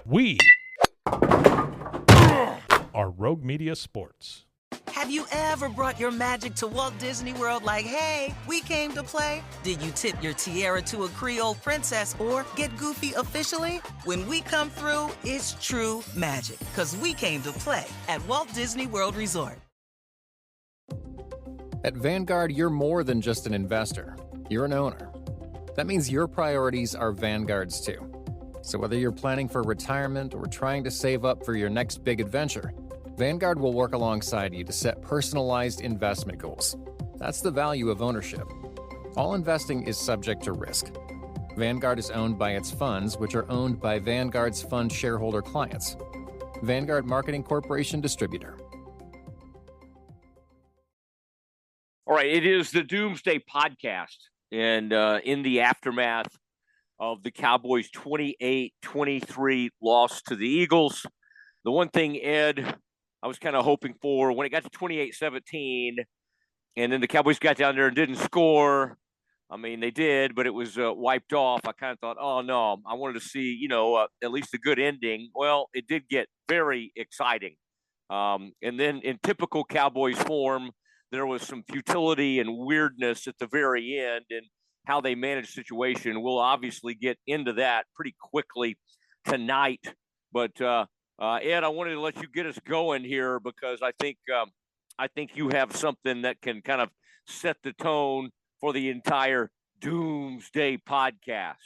We are Rogue Media Sports. Have you ever brought your magic to Walt Disney World like, hey, we came to play? Did you tip your tiara to a Creole princess or get goofy officially? When we come through, it's true magic, because we came to play at Walt Disney World Resort. At Vanguard, you're more than just an investor. You're an owner. That means your priorities are Vanguard's too. So whether you're planning for retirement or trying to save up for your next big adventure, Vanguard will work alongside you to set personalized investment goals. That's the value of ownership. All investing is subject to risk. Vanguard is owned by its funds, which are owned by Vanguard's fund shareholder clients. Vanguard Marketing Corporation Distributor. All right, it is the Doomsday podcast, and in the aftermath of the Cowboys' 28-23 loss to the Eagles, the one thing, Ed, I was kind of hoping for when it got to 28-17, and then the Cowboys got down there and didn't score. I mean, they did, but it was wiped off. I kind of thought, oh, no, I wanted to see, at least a good ending. Well, it did get very exciting. And then in typical Cowboys form, there was some futility and weirdness at the very end, and how they managed the situation. We'll obviously get into that pretty quickly tonight. But Ed, I wanted to let you get us going here because I think you have something that can kind of set the tone for the entire Doomsday podcast.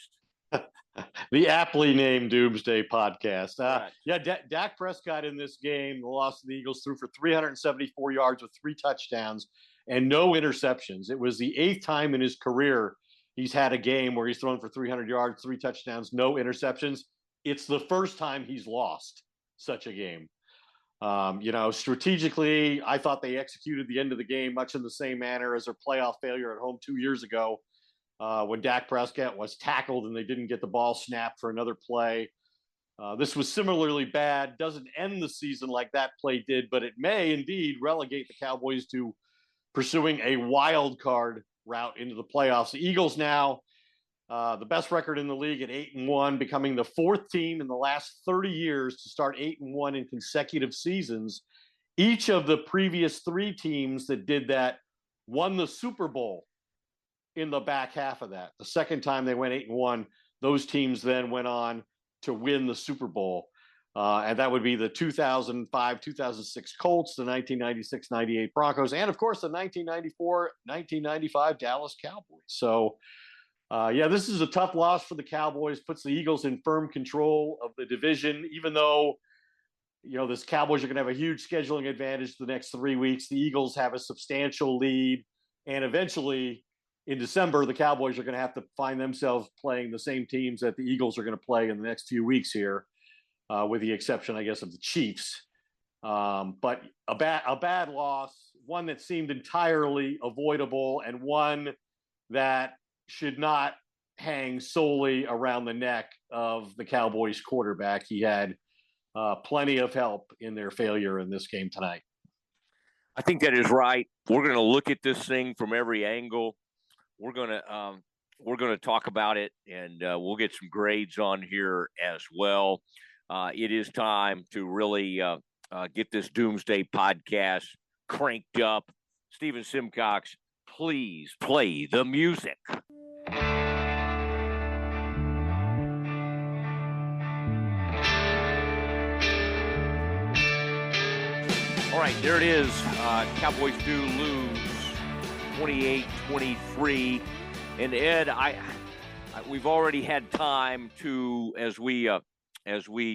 The aptly named Doomsday podcast. Right. Yeah, Dak Prescott in this game, the loss of the Eagles, threw for 374 yards with 3 touchdowns and no interceptions. It was the 8th time in his career he's had a game where he's thrown for 300 yards, 3 touchdowns, no interceptions. It's the first time he's lost such a game. Strategically, I thought they executed the end of the game much in the same manner as their playoff failure at home 2 years ago. When Dak Prescott was tackled and they didn't get the ball snapped for another play. This was similarly bad. Doesn't end the season like that play did, but it may indeed relegate the Cowboys to pursuing a wild card route into the playoffs. The Eagles now, the best record in the league at 8-1, becoming the 4th team in the last 30 years to start 8-1 in consecutive seasons. Each of the previous 3 teams that did that won the Super Bowl in the back half of that. The second time they went 8-1, those teams then went on to win the Super Bowl. And that would be the 2005-2006 Colts, the 1996-98 Broncos, and of course the 1994-1995 Dallas Cowboys. So, this is a tough loss for the Cowboys, puts the Eagles in firm control of the division, even though, this Cowboys are going to have a huge scheduling advantage the next 3 weeks. The Eagles have a substantial lead, and eventually in December, the Cowboys are going to have to find themselves playing the same teams that the Eagles are going to play in the next few weeks here, with the exception, I guess, of the Chiefs. But a bad loss, one that seemed entirely avoidable, and one that should not hang solely around the neck of the Cowboys quarterback. He had plenty of help in their failure in this game tonight. I think that is right. We're going to look at this thing from every angle. We're going to talk about it, and we'll get some grades on here as well. It is time to really get this Doomsday podcast cranked up. Steven Simcox, please play the music. All right, there it is. Cowboys do lose 28-23. And Ed, we've already had time to, as we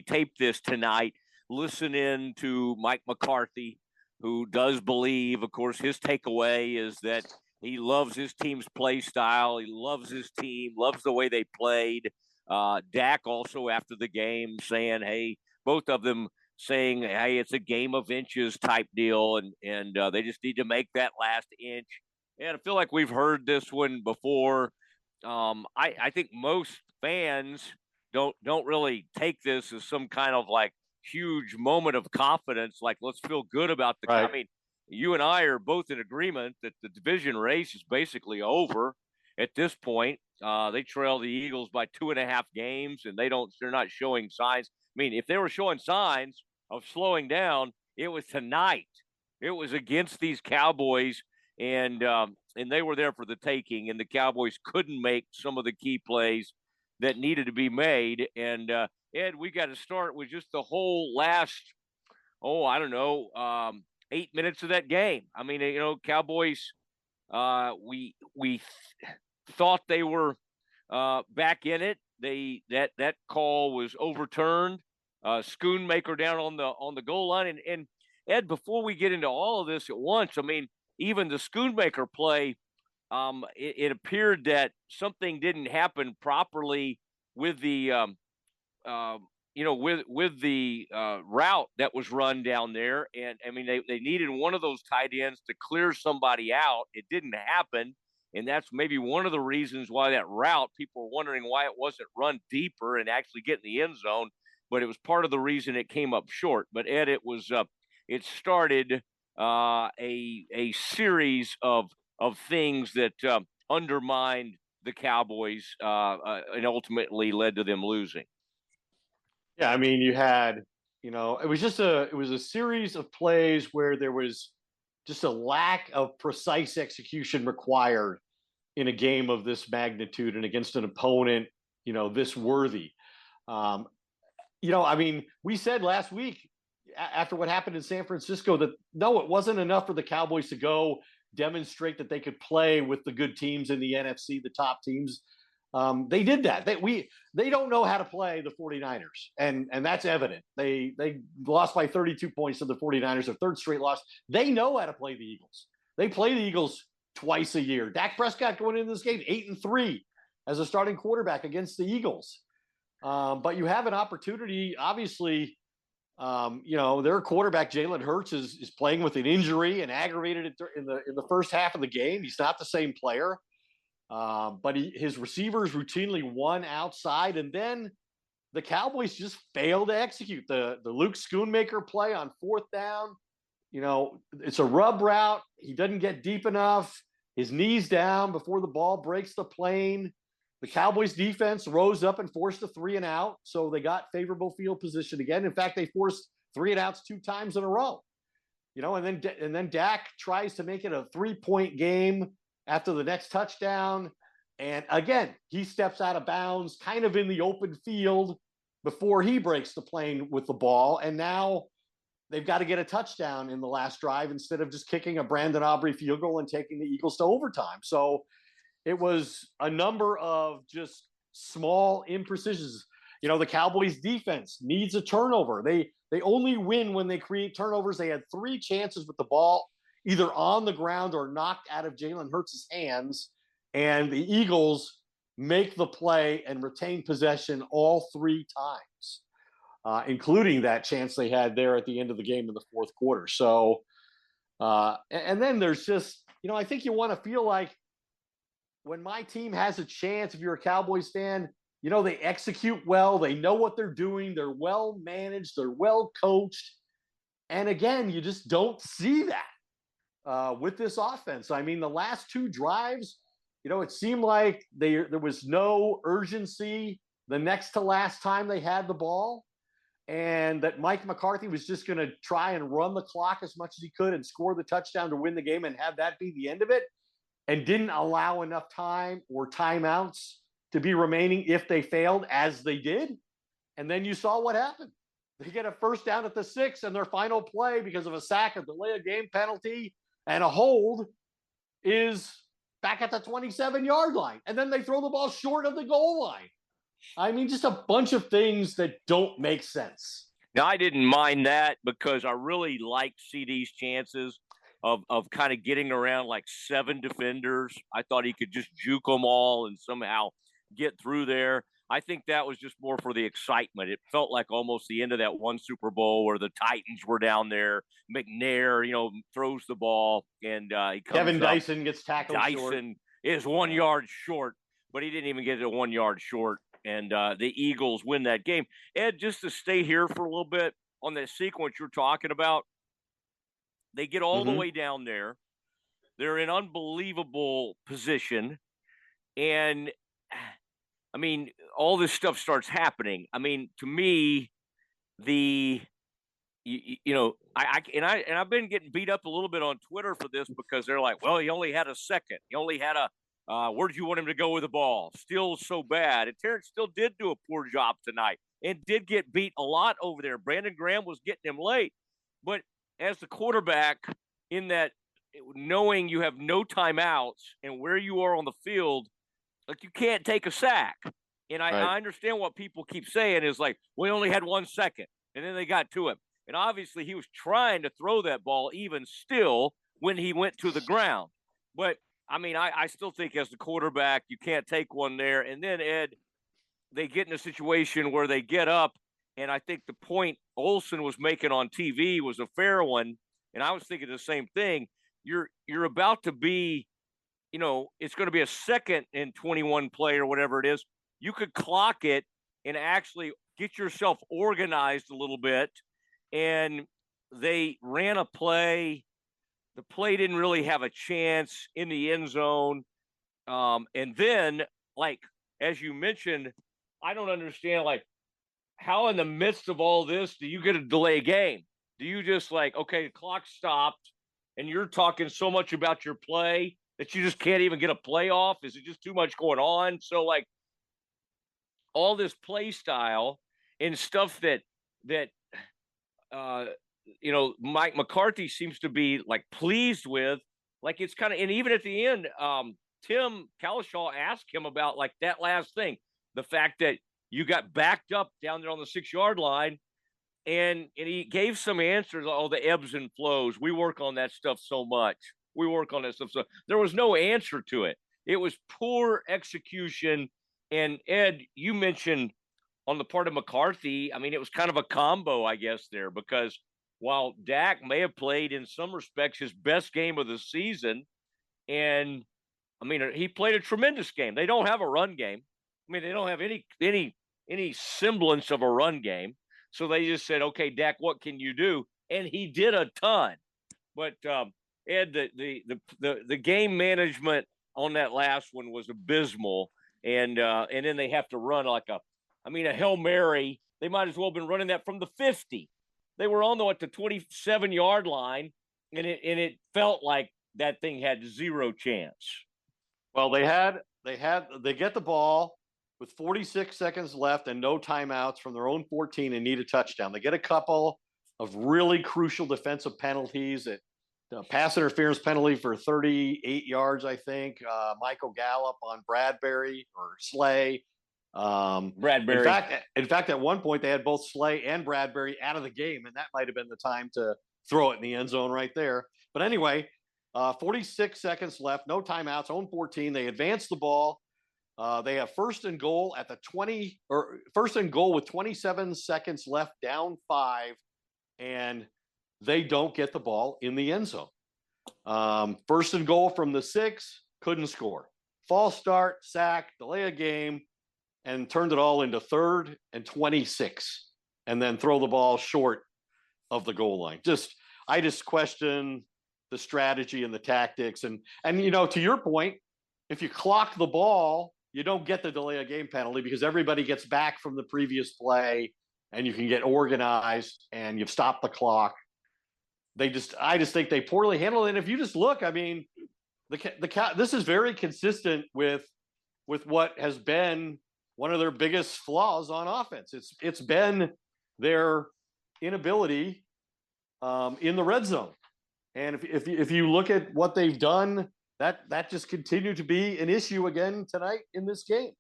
tape this tonight, listen in to Mike McCarthy, who does believe, of course, his takeaway is that he loves his team's play style. He loves his team, loves the way they played. Dak also after the game saying, hey, both of them saying, hey, it's a game of inches type deal, and they just need to make that last inch. And I feel like we've heard this one before. I think most fans don't really take this as some kind of like huge moment of confidence, like let's feel good about the right. I mean, you and I are both in agreement that the division race is basically over at this point. They trail the Eagles by 2.5 games, and they're not showing signs. I mean, if they were showing signs of slowing down, it was tonight. It was against these Cowboys, and they were there for the taking, and the Cowboys couldn't make some of the key plays that needed to be made. And Ed, we got to start with just the whole last, 8 minutes of that game. I mean, Cowboys. We thought they were back in it. That call was overturned. Schoonmaker down on the goal line, and Ed, before we get into all of this at once, I mean, even the Schoonmaker play, it appeared that something didn't happen properly with the with the route that was run down there. And I mean, they needed one of those tight ends to clear somebody out. It didn't happen. And that's maybe one of the reasons why that route, people were wondering why it wasn't run deeper and actually get in the end zone. But it was part of the reason it came up short. But Ed, it started a series of things that undermined the Cowboys and ultimately led to them losing. Yeah, I mean, you had, it was a series of plays where there was just a lack of precise execution required in a game of this magnitude and against an opponent, this worthy. I mean, we said last week after what happened in San Francisco that no, it wasn't enough for the Cowboys to go demonstrate that they could play with the good teams in the NFC, the top teams. They did that. They don't know how to play the 49ers, and that's evident. They lost by 32 points to the 49ers, their third straight loss. They know how to play the Eagles. They play the Eagles twice a year. Dak Prescott going into this game 8-3 as a starting quarterback against the Eagles. But you have an opportunity, obviously. Their quarterback Jalen Hurts is playing with an injury and aggravated it in the first half of the game. He's not the same player. But his receivers routinely won outside, and then the Cowboys just failed to execute the Luke Schoonmaker play on fourth down. It's a rub route. He doesn't get deep enough. His knees down before the ball breaks the plane. The Cowboys defense rose up and forced a 3-and-out, so they got favorable field position again. In fact, they forced 3-and-outs 2 times in a row. And then Dak tries to make it a 3-point game after the next touchdown. And again, he steps out of bounds kind of in the open field before he breaks the plane with the ball. And now they've got to get a touchdown in the last drive instead of just kicking a Brandon Aubrey field goal and taking the Eagles to overtime. So it was a number of just small imprecisions. The Cowboys defense needs a turnover. They only win when they create turnovers. They had 3 chances with the ball either on the ground or knocked out of Jalen Hurts' hands. And the Eagles make the play and retain possession all 3 times, including that chance they had there at the end of the game in the fourth quarter. So, and then there's just, I think you want to feel like when my team has a chance, if you're a Cowboys fan, they execute well. They know what they're doing. They're well managed. They're well coached. And again, you just don't see that with this offense. I mean, the last 2 drives, it seemed like there was no urgency the next to last time they had the ball, and that Mike McCarthy was just going to try and run the clock as much as he could and score the touchdown to win the game and have that be the end of it, and didn't allow enough time or timeouts to be remaining if they failed, as they did. And then you saw what happened. They get a first down at the 6, and their final play, because of a sack, a delay of game penalty, and a hold, is back at the 27-yard line. And then they throw the ball short of the goal line. I mean, just a bunch of things that don't make sense. Now, I didn't mind that because I really liked CD's chances of kind of getting around like 7 defenders. I thought he could just juke them all and somehow get through there. I think that was just more for the excitement. It felt like almost the end of that one Super Bowl where the Titans were down there. McNair, throws the ball, and he comes Kevin up. Dyson gets tackled Dyson short. Is 1 yard short, but he didn't even get it 1 yard short, and the Eagles win that game. Ed, just to stay here for a little bit on that sequence you're talking about, they get all the way down there. They're in unbelievable position, and I mean, all this stuff starts happening. I mean, to me, I've been getting beat up a little bit on Twitter for this because they're like, well, he only had a second. He only had where did you want him to go with the ball? Still so bad. And Terrence still did do a poor job tonight and did get beat a lot over there. Brandon Graham was getting him late. But as the quarterback, in that, knowing you have no timeouts and where you are on the field, like, you can't take a sack. And I understand what people keep saying is like, we only had 1 second, and then they got to him. And obviously he was trying to throw that ball even still when he went to the ground. But, I mean, I still think as the quarterback, you can't take one there. And then, Ed, they get in a situation where they get up, and I think the point Olsen was making on TV was a fair one, and I was thinking the same thing. You're about to be, it's going to be a 2nd and 21 play or whatever it is. You could clock it and actually get yourself organized a little bit. And they ran a play. The play didn't really have a chance in the end zone. And then, like, as you mentioned, I don't understand, like, how in the midst of all this do you get a delay game? Do you just like, okay, the clock stopped and you're talking so much about your play that you just can't even get a play off? Is it just too much going on? So, like, all this play style and stuff that Mike McCarthy seems to be like pleased with, like, it's kind of, and even at the end, Tim Kalishaw asked him about like that last thing, the fact that you got backed up down there on the 6-yard line, and he gave some answers. All the ebbs and flows. We work on that stuff so much. We work on that stuff. So there was no answer to it. It was poor execution. And Ed, you mentioned on the part of McCarthy, I mean, it was kind of a combo, I guess, there, because while Dak may have played in some respects his best game of the season, and I mean, he played a tremendous game. They don't have a run game. I mean, they don't have any semblance of a run game. So they just said, okay, Dak, what can you do? And he did a ton. But Ed, the game management on that last one was abysmal. And then they have to run like a Hail Mary. They might as well have been running that from the 50. They were on the 27-yard line, and it felt like that thing had zero chance. Well, they get the ball with 46 seconds left and no timeouts from their own 14 and need a touchdown. They get a couple of really crucial defensive penalties. Pass interference penalty for 38 yards, I think. Michael Gallup on Bradbury or Slay. Bradbury. In fact, at one point they had both Slay and Bradbury out of the game, and that might have been the time to throw it in the end zone right there. But anyway, 46 seconds left, no timeouts, own 14. They advance the ball. They have first and goal with 27 seconds left, down 5, and they don't get the ball in the end zone. First and goal from the 6, couldn't score. False start, sack, delay a game, and turned it all into 3rd and 26, and then throw the ball short of the goal line. I just question the strategy and the tactics. And to your point, if you clock the ball, you don't get the delay of game penalty because everybody gets back from the previous play and you can get organized and you've stopped the clock. I just think they poorly handled it. And if you just look, I mean, this is very consistent with what has been one of their biggest flaws on offense. It's been their inability in the red zone. And if you look at what they've done, that just continued to be an issue again tonight in this game.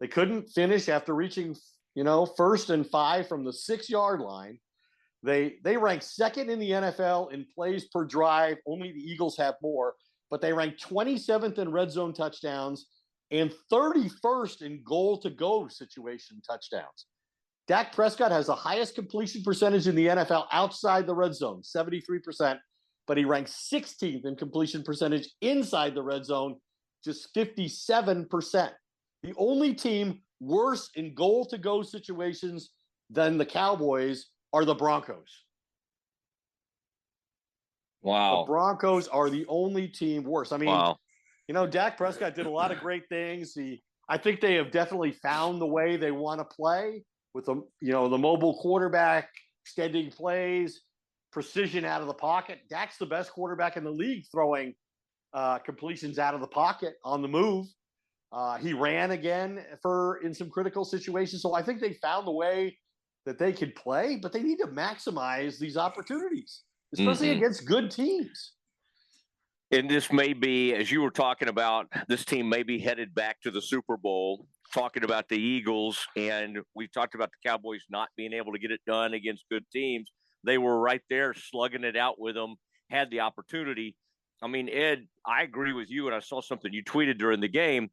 They couldn't finish after reaching, 1st and 5 from the 6-yard line. They rank 2nd in the NFL in plays per drive. Only the Eagles have more, but they rank 27th in red zone touchdowns and 31st in goal-to-go situation touchdowns. Dak Prescott has the highest completion percentage in the NFL outside the red zone, 73%, but he ranks 16th in completion percentage inside the red zone, just 57%. The only team worse in goal-to-go situations than the Cowboys are the Broncos. Wow. The Broncos are the only team worse. I mean, wow. Dak Prescott did a lot of great things. He I think they have definitely found the way they want to play with the mobile quarterback, extending plays, precision out of the pocket. Dak's the best quarterback in the league throwing completions out of the pocket on the move. He ran again in some critical situations. So I think they found the way that they could play, but they need to maximize these opportunities, especially against good teams. And this may be, as you were talking about, this team may be headed back to the Super Bowl, talking about the Eagles, and we talked about the Cowboys not being able to get it done against good teams. They were right there slugging it out with them, had the opportunity. I mean, Ed, I agree with you, and I saw something you tweeted during the game.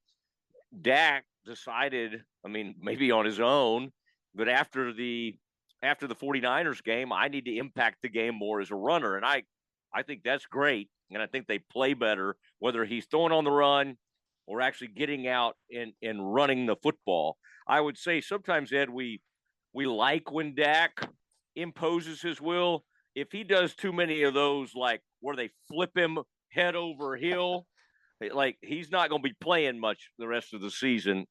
Dak decided, I mean, maybe on his own, but after the 49ers game, I need to impact the game more as a runner, and I think that's great. And I think they play better, whether he's throwing on the run or actually getting out and running the football. I would say sometimes, Ed, we like when Dak imposes his will. If he does too many of those, like where they flip him head over heel, like he's not going to be playing much the rest of the season.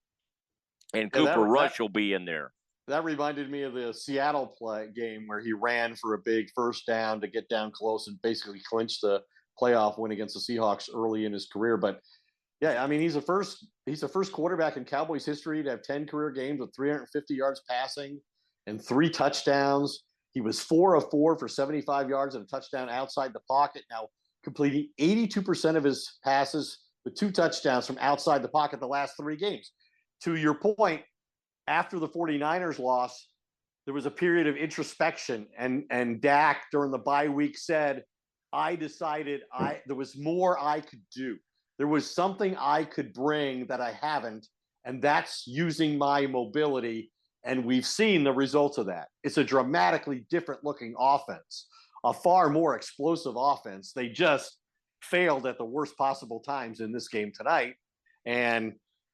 And Cooper Rush will be in there. That reminded me of the Seattle game where he ran for a big first down to get down close and basically clinch the playoff win against the Seahawks early in his career. But yeah, I mean, he's the first quarterback in Cowboys history to have 10 career games with 350 yards passing and 3 touchdowns. He was 4 of 4 for 75 yards and a touchdown outside the pocket. Now completing 82% of his passes with 2 touchdowns from outside the pocket the last 3 games. To your point, after the 49ers loss, there was a period of introspection, and Dak during the bye week said, I decided there was more I could do. There was something I could bring that I haven't, and that's using my mobility, and we've seen the results of that. It's a dramatically different looking offense, a far more explosive offense. They just failed at the worst possible times in this game tonight, and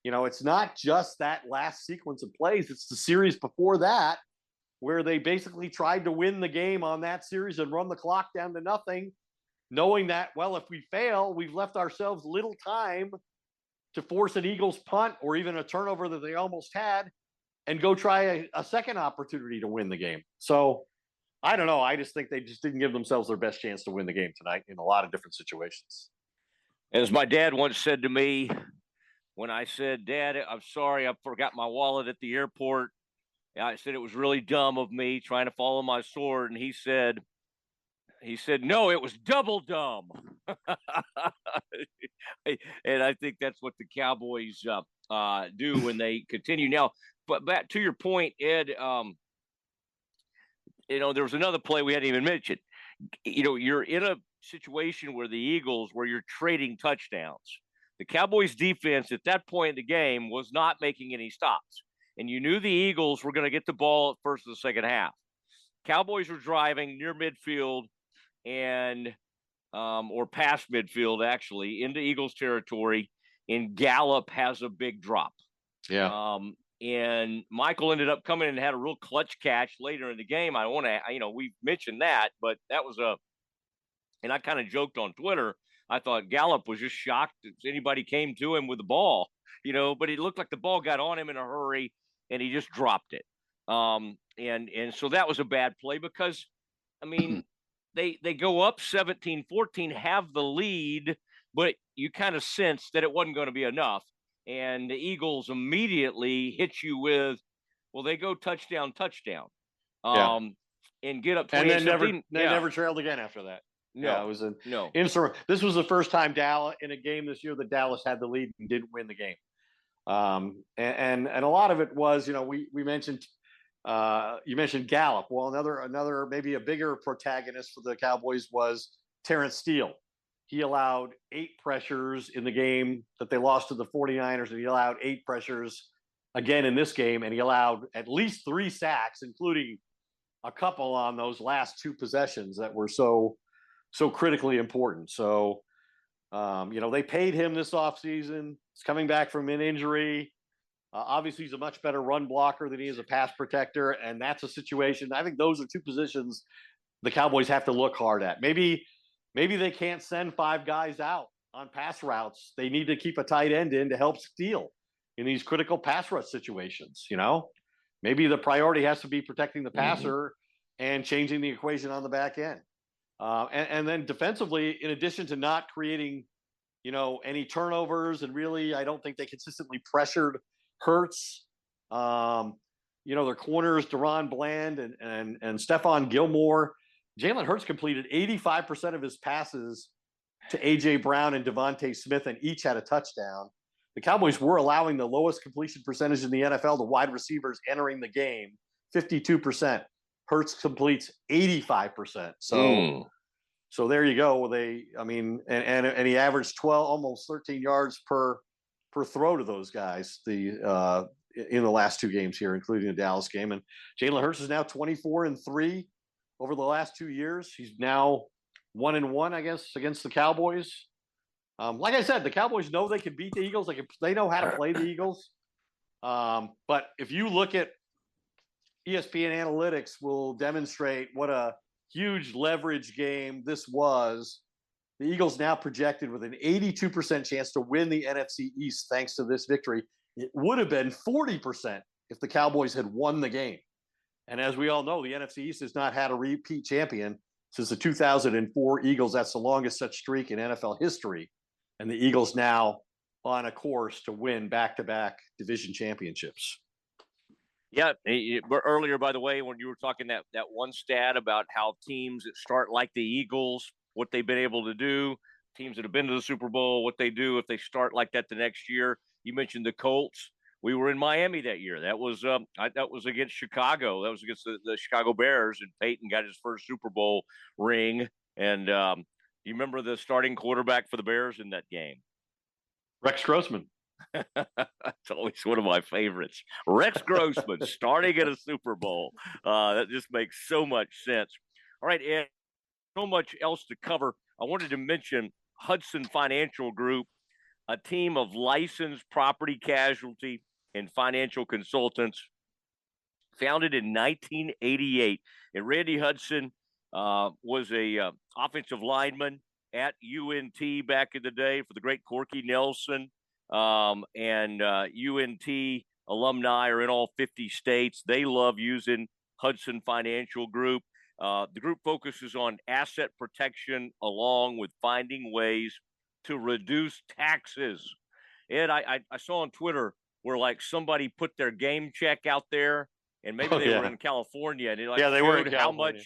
it's not just that last sequence of plays. It's the series before that where they basically tried to win the game on that series and run the clock down to nothing, knowing that, well, if we fail, we've left ourselves little time to force an Eagles punt or even a turnover that they almost had and go try a second opportunity to win the game. So I don't know. I just think they just didn't give themselves their best chance to win the game tonight in a lot of different situations. As my dad once said to me, when I said, Dad, I'm sorry, I forgot my wallet at the airport. I said it was really dumb of me trying to follow my sword. And he said, no, it was double dumb. And I think that's what the Cowboys do when they continue. Now, but back to your point, Ed, there was another play we hadn't even mentioned. You're in a situation where the Eagles, where you're trading touchdowns. The Cowboys defense at that point in the game was not making any stops. And you knew the Eagles were going to get the ball at first of the second half. Cowboys were driving near midfield and or past midfield, actually, into Eagles territory. And Gallup has a big drop. Yeah. And Michael ended up coming and had a real clutch catch later in the game. We mentioned that, but that was and I kind of joked on Twitter. I thought Gallup was just shocked that anybody came to him with the ball, but it looked like the ball got on him in a hurry and he just dropped it. And so that was a bad play because, I mean, they go up 17-14, have the lead, but you kind of sense that it wasn't going to be enough. And the Eagles immediately hit you with, well, they go touchdown, and get up 20. And then never trailed again after that. No, yeah, it was This was the first time Dallas in a game this year that Dallas had the lead and didn't win the game. And a lot of it was, we mentioned you mentioned Gallup. Well, another maybe a bigger protagonist for the Cowboys was Terrence Steele. He allowed 8 pressures in the game that they lost to the 49ers, and he allowed 8 pressures again in this game, and he allowed at least 3 sacks, including a couple on those last 2 possessions that were so critically important. So, they paid him this offseason. He's coming back from an injury. Obviously, he's a much better run blocker than he is a pass protector, and that's a situation. I think those are 2 positions the Cowboys have to look hard at. Maybe they can't send 5 guys out on pass routes. They need to keep a tight end in to help Steele. in these critical pass rush situations. Maybe the priority has to be protecting the passer and changing the equation on the back end. And then defensively, in addition to not creating, any turnovers, and really, I don't think they consistently pressured Hurts. Their corners, Deron Bland and Stephon Gilmore. Jalen Hurts completed 85% of his passes to A.J. Brown and Devontae Smith, and each had a touchdown. The Cowboys were allowing the lowest completion percentage in the NFL to wide receivers entering the game, 52%. Hurts completes 85%. So there you go. And he averaged 12, almost 13 yards per throw to those guys in the last two games here, including the Dallas game. And Jalen Hurts is now 24-3 over the last 2 years. He's now 1-1, I guess, against the Cowboys. Like I said, the Cowboys know they can beat the Eagles. They know how to play the Eagles. But if you look at ESPN analytics, will demonstrate what a huge leverage game this was. The Eagles now projected with an 82% chance to win the NFC East thanks to this victory. It would have been 40% if the Cowboys had won the game. And as we all know, the NFC East has not had a repeat champion since the 2004 Eagles. That's the longest such streak in NFL history. And the Eagles now on a course to win back-to-back division championships. Yeah, earlier, by the way, when you were talking that one stat about how teams that start like the Eagles, what they've been able to do, teams that have been to the Super Bowl, what they do if they start like that the next year. You mentioned the Colts. We were in Miami that year. That was against Chicago. That was against the Chicago Bears, and Peyton got his first Super Bowl ring. And you remember the starting quarterback for the Bears in that game? Rex Grossman. It's always one of my favorites. Rex Grossman starting at a Super Bowl. That just makes so much sense. All right, Ed, so much else to cover. I wanted to mention Hudson Financial Group, a team of licensed property casualty and financial consultants, founded in 1988. And Randy Hudson was a offensive lineman at UNT back in the day for the great Corky Nelson. And UNT alumni are in all 50 states. They love using Hudson Financial Group. The group focuses on asset protection along with finding ways to reduce taxes. Ed, I saw on Twitter where somebody put their game check out there, and maybe they were in California, and they were in California.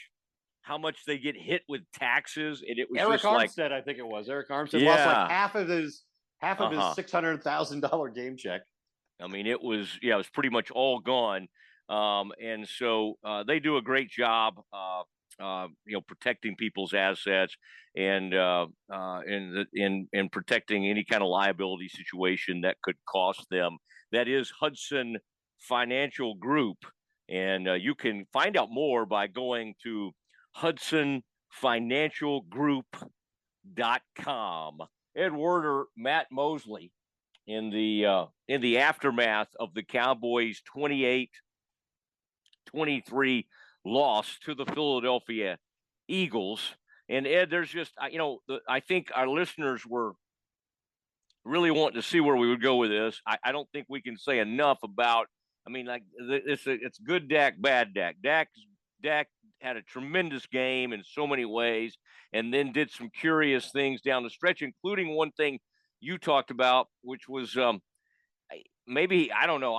How much they get hit with taxes, and it was Eric just Armstead, I think it was. Eric Armstead lost half of his $600,000 game check. I mean, it was pretty much all gone. And so they do a great job, protecting people's assets and protecting any kind of liability situation that could cost them. That is Hudson Financial Group. And you can find out more by going to HudsonFinancialGroup.com. Ed Werder, Matt Mosley, in the aftermath of the Cowboys' 28-23 loss to the Philadelphia Eagles. And Ed, there's just I think our listeners were really wanting to see where we would go with this. I don't think we can say enough about. I mean, it's good Dak, bad Dak. Dak had a tremendous game in so many ways, and then did some curious things down the stretch, including one thing you talked about, which was maybe, I don't know,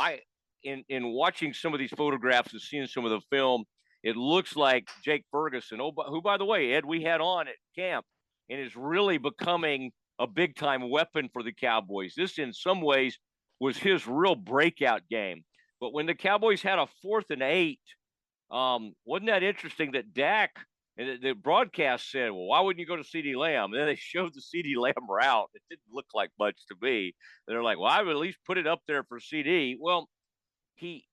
in watching some of these photographs and seeing some of the film, it looks like Jake Ferguson, who, by the way, Ed, we had on at camp, and is really becoming a big-time weapon for the Cowboys. This, in some ways, was his real breakout game. But when the Cowboys had a 4th and 8, wasn't that interesting that Dak, and the broadcast said, well, why wouldn't you go to CeeDee Lamb? And then they showed the CeeDee Lamb route. It didn't look like much to me. They're like, well, I would at least put it up there for CeeDee. Well,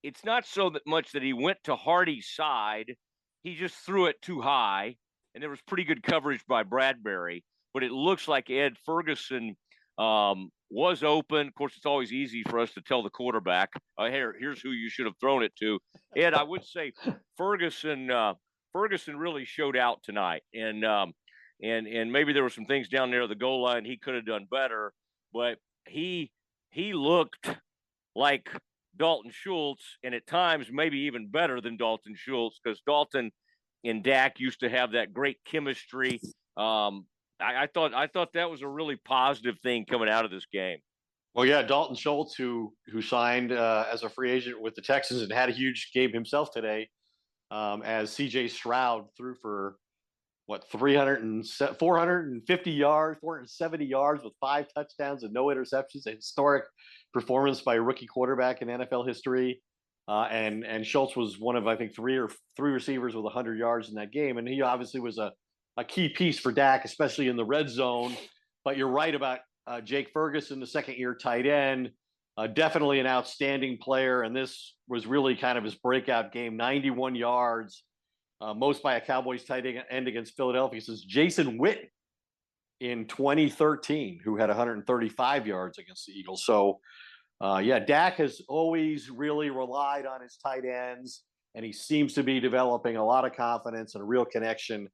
it's not so much that he went to Hardy's side. He just threw it too high, and there was pretty good coverage by Bradbury. But it looks like Ed Ferguson was open. Of course, it's always easy for us to tell the quarterback, here's who you should have thrown it to. Ed, I would say Ferguson really showed out tonight, and maybe there were some things down there at the goal line he could have done better, but he looked like Dalton Schultz, and at times maybe even better than Dalton Schultz, because Dalton and Dak used to have that great chemistry. I thought that was a really positive thing coming out of this game. Well, yeah, Dalton Schultz, who signed as a free agent with the Texans and had a huge game himself today, as C.J. Stroud threw for 450 yards, 470 yards with 5 touchdowns and no interceptions. A historic performance by a rookie quarterback in NFL history. And Schultz was one of, I think, three receivers with 100 yards in that game. And he obviously was a key piece for Dak, especially in the red zone. But you're right about Jake Ferguson, the second-year tight end. Definitely an outstanding player. And this was really kind of his breakout game, 91 yards. Most by a Cowboys tight end against Philadelphia, since Jason Witten in 2013, who had 135 yards against the Eagles. So, Dak has always really relied on his tight ends, and he seems to be developing a lot of confidence and a real connection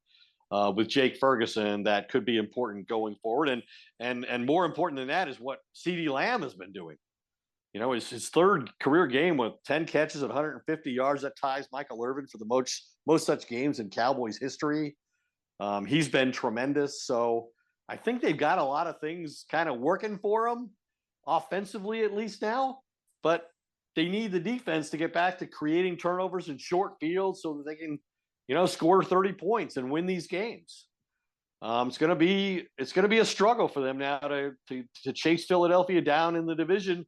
with Jake Ferguson that could be important going forward. And more important than that is what CeeDee Lamb has been doing. You know, his third career game with 10 catches at 150 yards. That ties Michael Irvin for the most such games in Cowboys history. He's been tremendous. So I think they've got a lot of things kind of working for them, offensively at least now. But they need the defense to get back to creating turnovers in short fields so that they can, score 30 points and win these games. It's going to be a struggle for them now to chase Philadelphia down in the division.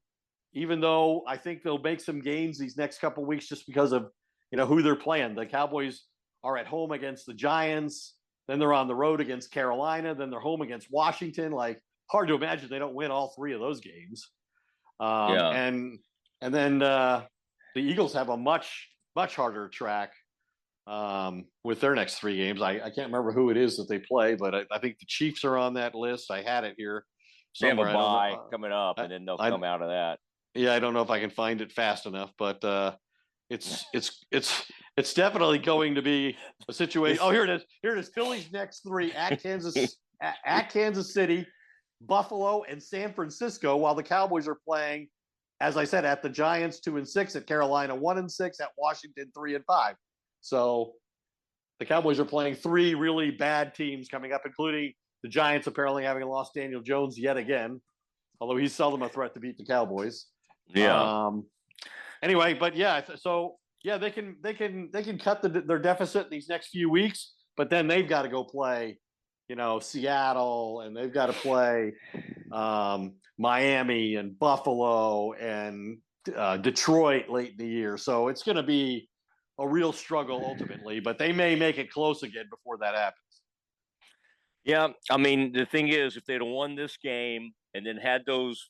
Even though I think they'll make some gains these next couple of weeks just because of, who they're playing. The Cowboys are at home against the Giants. Then they're on the road against Carolina. Then they're home against Washington. Like, hard to imagine they don't win all 3 of those games. And then the Eagles have a much, much harder track with their next 3 games. I can't remember who it is that they play, but I think the Chiefs are on that list. I had it here somewhere. They have a bye coming up, and then they'll come out of that. Yeah, I don't know if I can find it fast enough, but it's definitely going to be a situation. Oh, here it is. Here it is. Philly's next 3 at Kansas City, Buffalo, and San Francisco, while the Cowboys are playing, as I said, at the Giants 2-6, at Carolina 1-6, at Washington 3-5. So the Cowboys are playing 3 really bad teams coming up, including the Giants apparently having lost Daniel Jones yet again, although he's seldom a threat to beat the Cowboys. Yeah. Anyway, but yeah, so yeah, they can cut their deficit in these next few weeks, but then they've got to go play, Seattle, and they've got to play Miami and Buffalo and Detroit late in the year. So it's going to be a real struggle ultimately, but they may make it close again before that happens. Yeah, I mean, the thing is, if they'd have won this game and then had those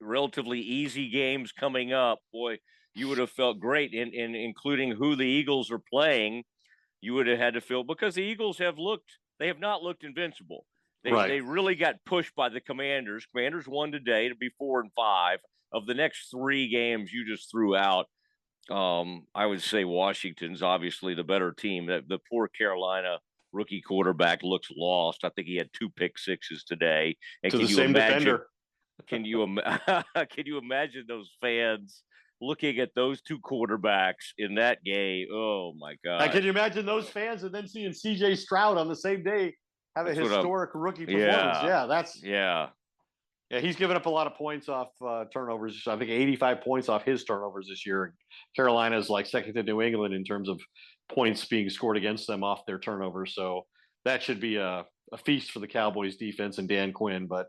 relatively easy games coming up, boy, you would have felt great. And including who the Eagles are playing, you would have had to feel, because the Eagles have not looked invincible. They really got pushed by the Commanders. Commanders won today to be 4-5. Of the next 3 games you just threw out, I would say Washington's obviously the better team. The poor Carolina rookie quarterback looks lost. I think he had 2 pick sixes today. And to the same defender. Can you imagine those fans looking at those 2 quarterbacks in that game? Oh my God! Can you imagine those fans and then seeing C.J. Stroud on the same day have a historic rookie performance? Yeah, he's given up a lot of points off turnovers. I think 85 points off his turnovers this year. Carolina is like second to New England in terms of points being scored against them off their turnovers. So that should be a feast for the Cowboys defense and Dan Quinn. But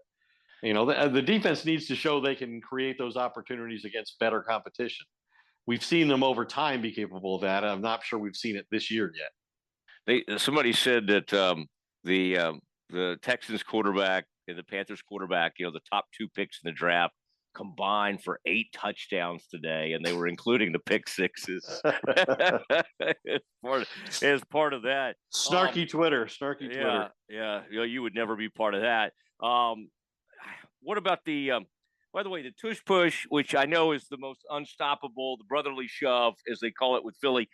the defense needs to show they can create those opportunities against better competition. We've seen them over time be capable of that. I'm not sure we've seen it this year yet. Somebody said that the Texans quarterback and the Panthers quarterback, the top 2 picks in the draft, combined for 8 touchdowns today, and they were including the pick sixes as part of that. Snarky Twitter. Yeah. You would never be part of that. What about by the way, the tush push, which I know is the most unstoppable, the brotherly shove, as they call it with Philly.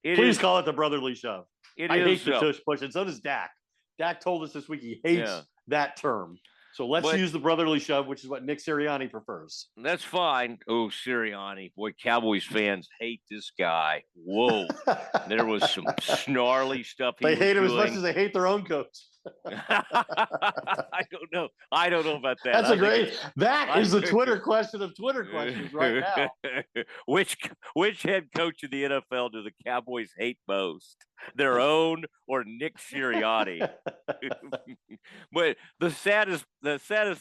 Please call it the brotherly shove. I hate the tush push, and so does Dak. Dak told us this week he hates that term. So let's use the brotherly shove, which is what Nick Sirianni prefers. That's fine. Oh, Sirianni. Boy, Cowboys fans hate this guy. Whoa. There was some snarly stuff they hate him doing. as much as they hate their own coach. I don't know. I don't know about that. That is the Twitter question of Twitter questions right now. Which head coach of the NFL do the Cowboys hate most? Their own or Nick Sirianni? But the saddest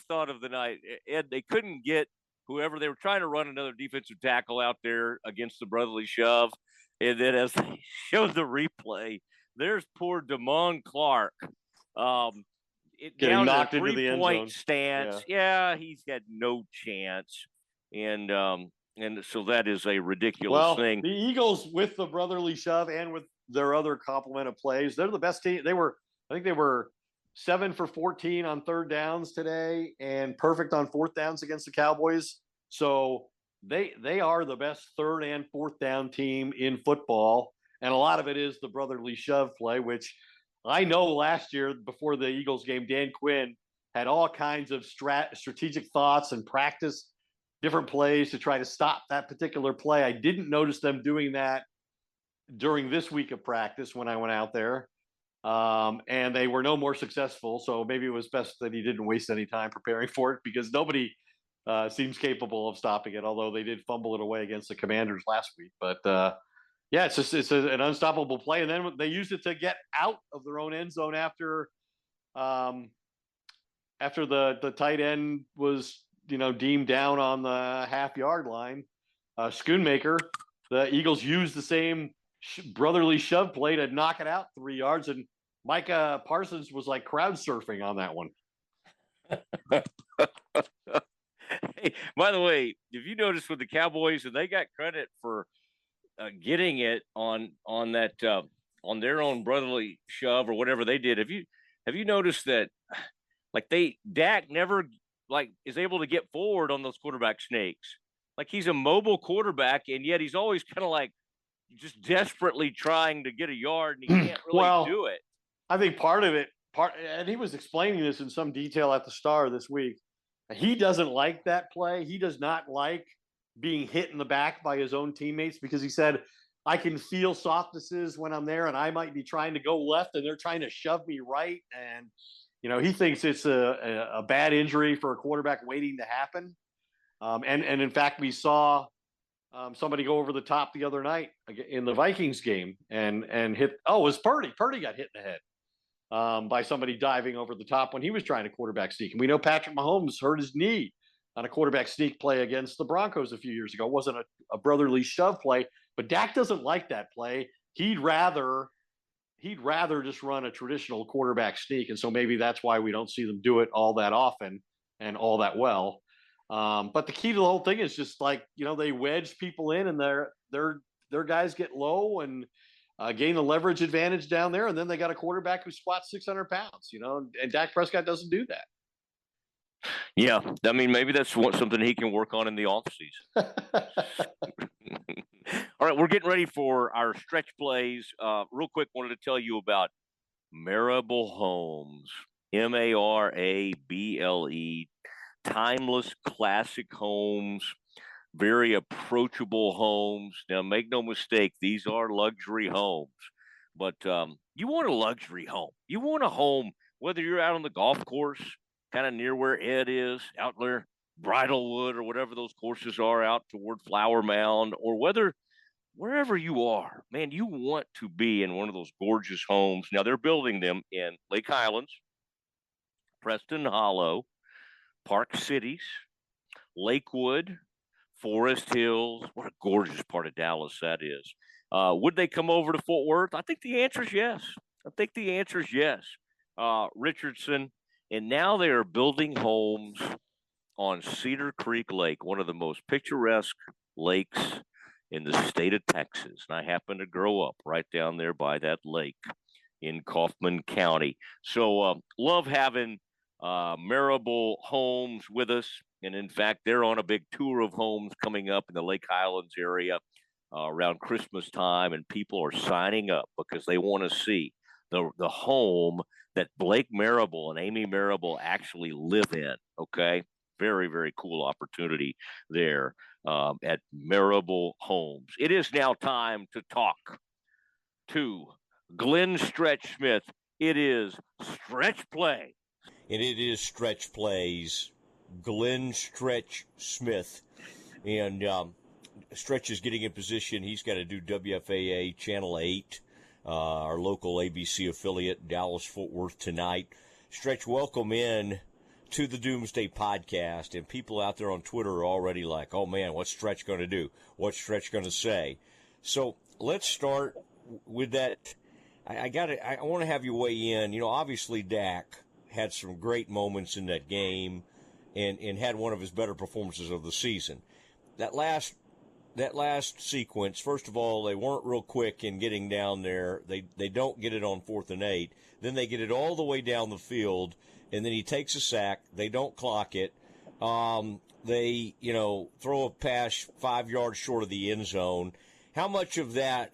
thought of the night, Ed, they couldn't get whoever they were trying to run another defensive tackle out there against the brotherly shove. And then as they showed the replay, there's poor Damon Clark. Getting down knocked to into the end zone. 3-point stance. Yeah, he's got no chance. And so that is a ridiculous thing. The Eagles, with the brotherly shove and with their other complement of plays, they're the best team. I think they were 7 for 14 on third downs today and perfect on fourth downs against the Cowboys. So they are the best third and fourth down team in football. And a lot of it is the brotherly shove play, which I know last year before the Eagles game, Dan Quinn had all kinds of strategic thoughts and practice different plays to try to stop that particular play. I didn't notice them doing that during this week of practice when I went out there. And they were no more successful. So maybe it was best that he didn't waste any time preparing for it, because nobody seems capable of stopping it, although they did fumble it away against the Commanders last week. But yeah, it's an unstoppable play. And then they used it to get out of their own end zone after the tight end was, deemed down on the half-yard line. Schoonmaker, the Eagles used the same brotherly shove play to knock it out 3 yards, and Micah Parsons was like crowd surfing on that one. Hey, by the way, if you notice with the Cowboys, and they got credit for getting it on that on their own brotherly shove or whatever they did. Have you noticed that Dak never is able to get forward on those quarterback snakes? Like, he's a mobile quarterback, and yet he's always kind of just desperately trying to get a yard, and he can't really do it. I think part of it, and he was explaining this in some detail at the Star this week. He doesn't like that play. He does not like being hit in the back by his own teammates, because he said, I can feel softnesses when I'm there, and I might be trying to go left and they're trying to shove me right. And, he thinks it's a bad injury for a quarterback waiting to happen. And in fact, we saw somebody go over the top the other night in the Vikings game and hit. Oh, it was Purdy. Purdy got hit in the head by somebody diving over the top when he was trying to quarterback sneak. And we know Patrick Mahomes hurt his knee on a quarterback sneak play against the Broncos a few years ago. It wasn't a brotherly shove play, but Dak doesn't like that play. He'd rather just run a traditional quarterback sneak. And so maybe that's why we don't see them do it all that often and all that well. But the key to the whole thing is just they wedge people in, and their guys get low and gain the leverage advantage down there. And then they got a quarterback who squats 600 pounds, and Dak Prescott doesn't do that. Yeah, I mean, maybe that's something he can work on in the offseason. All right, we're getting ready for our stretch plays. Real quick, wanted to tell you about Marable Homes, Marable, timeless classic homes, very approachable homes. Now, make no mistake, these are luxury homes, but you want a luxury home. You want a home, whether you're out on the golf course, kind of near where Ed is, out there, Bridlewood, or whatever those courses are out toward Flower Mound, or wherever you are, man, you want to be in one of those gorgeous homes. Now, they're building them in Lake Highlands, Preston Hollow, Park Cities, Lakewood, Forest Hills. What a gorgeous part of Dallas that is. Would they come over to Fort Worth? I think the answer is yes. Richardson. And now they are building homes on Cedar Creek Lake, one of the most picturesque lakes in the state of Texas. And I happen to grow up right down there by that lake in Kaufman County. So love having Marable Homes with us. And in fact, they're on a big tour of homes coming up in the Lake Highlands area around Christmas time. And people are signing up because they want to see the home that Blake Marable and Amy Marable actually live in. Okay, very, very cool opportunity there at Marable Homes. It is now time to talk to Glenn Stretch Smith. It is Stretch Play. And it is Stretch Plays, Glenn Stretch Smith. And Stretch is getting in position. He's got to do WFAA Channel 8, our local ABC affiliate, Dallas-Fort Worth tonight. Stretch, welcome in to the Doomsday podcast. And people out there on Twitter are already like, oh, man, what's Stretch going to do? What's Stretch going to say? So let's start with that. I want to have you weigh in. You know, obviously Dak had some great moments in that game and had one of his better performances of the season. That last sequence, first of all, they weren't real quick in getting down there. They don't get it on 4th and 8. Then they get it all the way down the field, and then he takes a sack. They don't clock it. They, throw a pass 5 yards short of the end zone. How much of that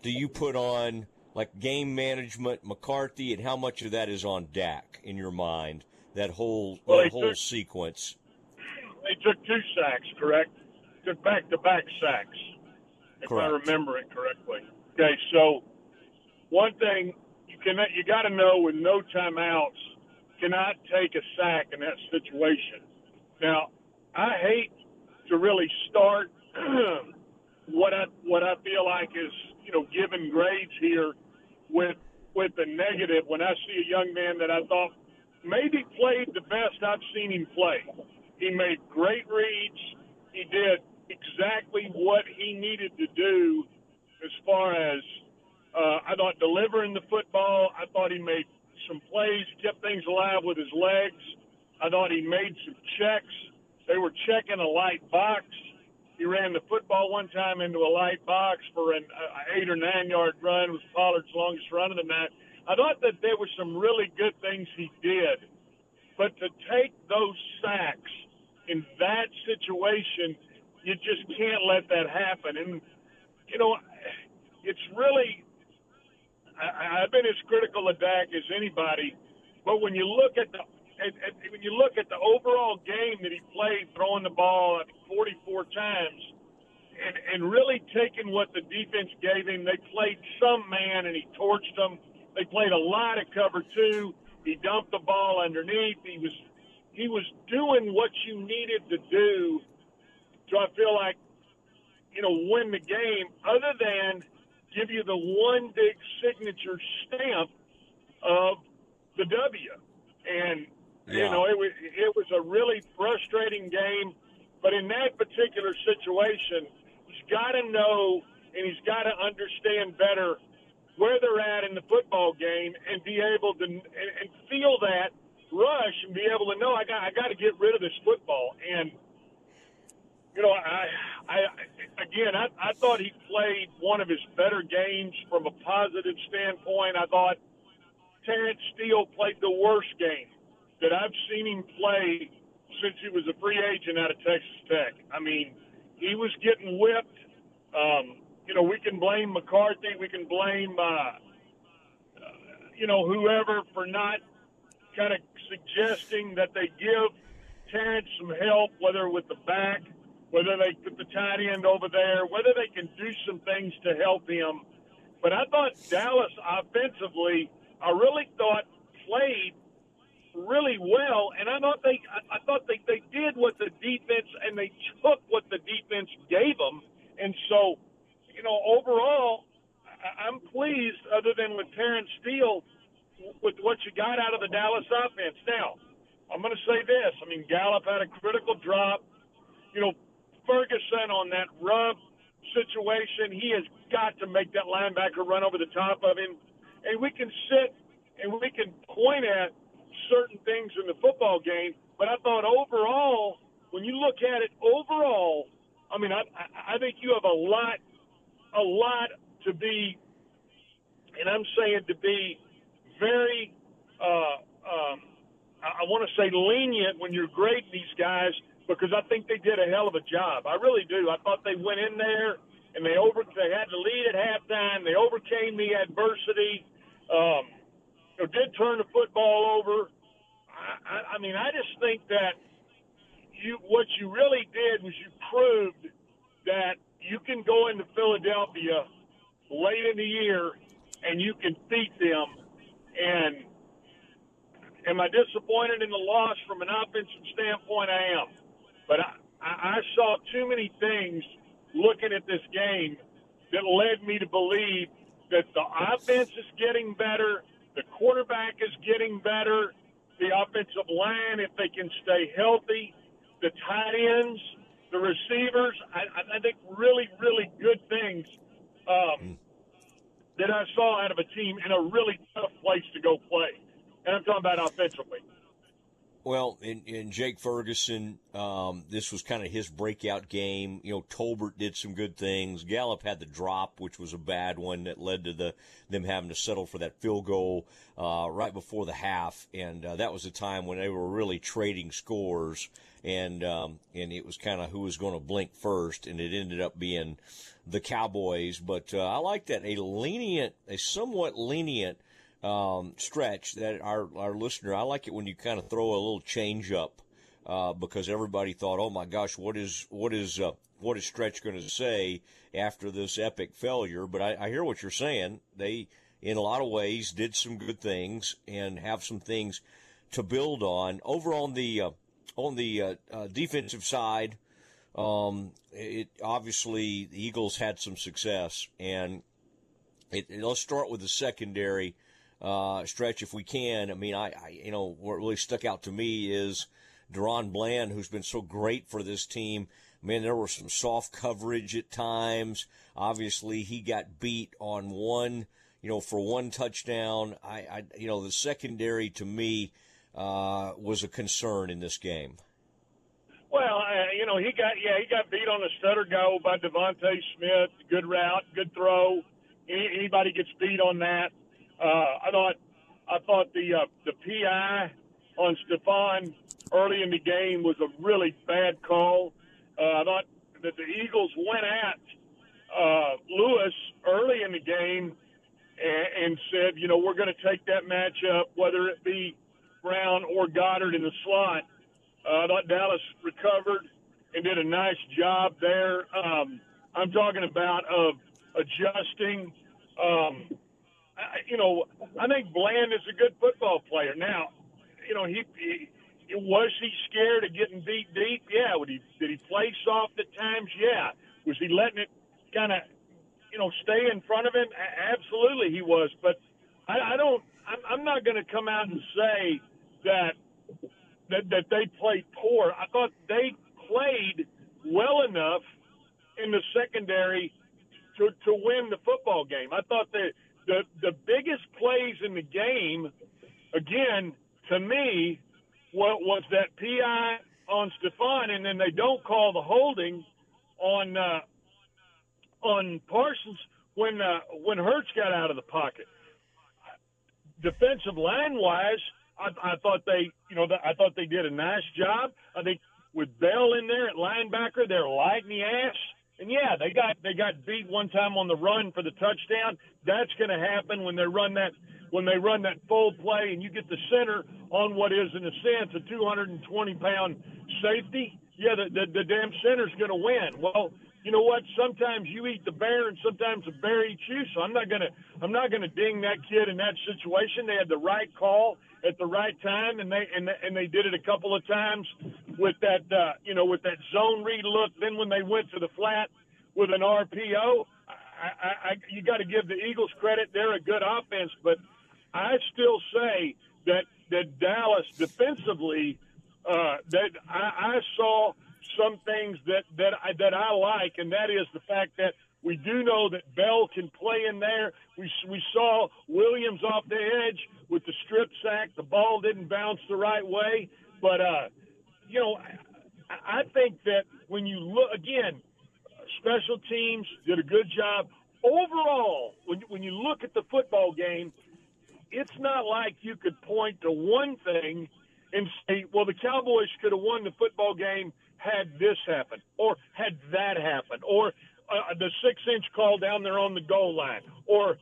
do you put on, like, game management, McCarthy, and how much of that is on Dak in your mind, that whole sequence? They took 2 sacks, correct? Took back-to-back sacks, if Correct. I remember it correctly. Okay, so one thing you got to know with no timeouts, cannot take a sack in that situation. Now, I hate to really start what I feel like is giving grades here with the negative when I see a young man that I thought maybe played the best I've seen him play. He made great reads. He did exactly what he needed to do as far as I thought delivering the football. I thought he made some plays, kept things alive with his legs. I thought he made some checks. They were checking a light box. He ran the football one time into a light box for an 8 or 9 yard run. It was Pollard's longest run of the night. I thought that there were some really good things he did. But to take those sacks in that situation, you just can't let that happen. And, it's really – I've been as critical of Dak as anybody, but when you look at the overall game that he played, throwing the ball 44 times, and really taking what the defense gave him, they played some man and he torched them. They played a lot of cover 2. He dumped the ball underneath. He was doing what you needed to do to, I feel like, win the game, other than give you the one big signature stamp of the W. And, it was a really frustrating game. But in that particular situation, he's got to know and he's got to understand better where they're at in the football game and be able to and feel that rush and be able to know I got to get rid of this football. And I thought he played one of his better games from a positive standpoint. I thought Terrence Steele played the worst game that I've seen him play since he was a free agent out of Texas Tech. I mean, he was getting whipped. We can blame McCarthy. We can blame, whoever for not kind of suggesting that they give Terrence some help, whether with the back, whether they put the tight end over there, whether they can do some things to help him. But I thought Dallas offensively, I really thought played really well, and I thought they did what the defense, and they took what the defense gave them. And so, overall, I'm pleased, other than with Terrence Steele, with what you got out of the Dallas offense. Now, I'm going to say this. I mean, Gallup had a critical drop. Ferguson on that rub situation, he has got to make that linebacker run over the top of him. And we can sit and we can point at certain things in the football game, but I thought overall, when you look at it overall, I mean, I think you have a lot to be, and I'm saying to be very, I want to say lenient when you're grading these guys, because I think they did a hell of a job. I really do. I thought they went in there and they had the lead at halftime. They overcame the adversity. Did turn the football over. I mean, I just think that what you really did was you proved that you can go into Philadelphia late in the year and you can beat them. And am I disappointed in the loss from an offensive standpoint? I am. But I saw too many things looking at this game that led me to believe that the offense is getting better, the quarterback is getting better, the offensive line, if they can stay healthy, the tight ends, the receivers, I think really, really good things that I saw out of a team in a really tough place to go play. And I'm talking about offensively. Well, in Jake Ferguson, this was kind of his breakout game. Tolbert did some good things. Gallup had the drop, which was a bad one that led to them having to settle for that field goal right before the half. And that was a time when they were really trading scores, and it was kind of who was going to blink first, and it ended up being the Cowboys. But I like that, a somewhat lenient stretch that our listener, I like it when you kind of throw a little change up, because everybody thought, oh my gosh, what is Stretch going to say after this epic failure? But I hear what you're saying. They, in a lot of ways, did some good things and have some things to build on. Over on the defensive side, it obviously the Eagles had some success, and let's start with the secondary. Stretch, if we can. I mean, what really stuck out to me is Deron Bland, who's been so great for this team. Man, there was some soft coverage at times. Obviously, he got beat on for one touchdown. The secondary to me was a concern in this game. Well, he got beat on the stutter go by Devontae Smith. Good route, good throw. Anybody gets beat on that. I thought the PI on Stephon early in the game was a really bad call. I thought that the Eagles went at Lewis early in the game and said, we're going to take that matchup, whether it be Brown or Goddard in the slot. I thought Dallas recovered and did a nice job there. I'm talking about of adjusting. I think Bland is a good football player. Now, was he scared of getting beat deep? Yeah. Did he play soft at times? Yeah. Was he letting it kind of, stay in front of him? Absolutely he was. But I'm not going to come out and say that they played poor. I thought they played well enough in the secondary to win the football game. I thought that the biggest plays in the game, again, to me, was that PI on Stephon, and then they don't call the holding on Parsons when Hurts got out of the pocket. Defensive line wise, I thought they did a nice job. I think with Bell in there at linebacker, they're lighting the ass. And yeah, they got beat one time on the run for the touchdown. That's going to happen when they run that full play and you get the center on what is in a sense a 220-pound safety. Yeah, the damn center's going to win. Well, you know what? Sometimes you eat the bear and sometimes the bear eats you. So I'm not gonna ding that kid in that situation. They had the right call at the right time, and they did it a couple of times with that with that zone read look. Then when they went to the flat with an RPO, you got to give the Eagles credit. They're a good offense, but I still say that Dallas defensively, that I saw some things that I like, and that is the fact that we do know that Bell can play in there. We saw Williams off the edge with the strip sack. The ball didn't bounce the right way, but I think that when you look again, special teams did a good job overall. When you look at the football game, it's not like you could point to one thing and say, well, the Cowboys could have won the football game had this happened or had that happened, or the 6-inch call down there on the goal line, or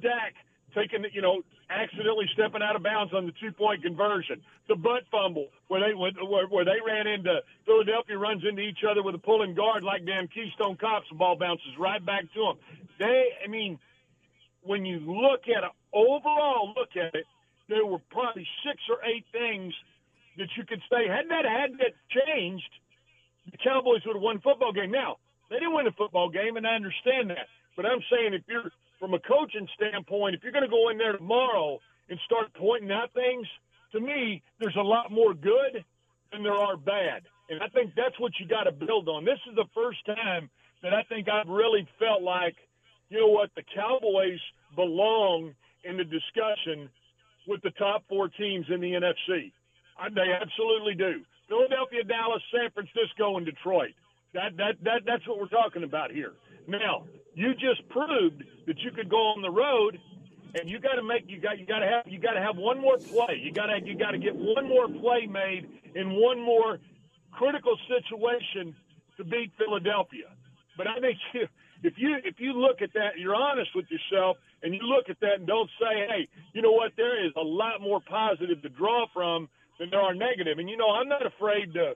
Dak accidentally stepping out of bounds on the 2-point conversion, the butt fumble where they ran into Philadelphia runs into each other with a pulling guard like damn Keystone Cops, the ball bounces right back to them. When you look at it, there were probably 6 or 8 things that you could say, had that changed, the Cowboys would have won the football game. Now, they didn't win the football game, and I understand that. But I'm saying, if you're from a coaching standpoint, if you're going to go in there tomorrow and start pointing out things, to me, there's a lot more good than there are bad. And I think that's what you got to build on. This is the first time that I think I've really felt like, you know what, the Cowboys belong in the discussion with the top 4 teams in the NFC. They absolutely do. Philadelphia, Dallas, San Francisco, and Detroit. That's what we're talking about here. Now, you just proved that you could go on the road, and you got to have one more play. You got to get one more play made in one more critical situation to beat Philadelphia. But I think if you look at that, you're honest with yourself, and you look at that and don't say, hey, you know what, there is a lot more positive to draw from than there are negative. And, I'm not afraid to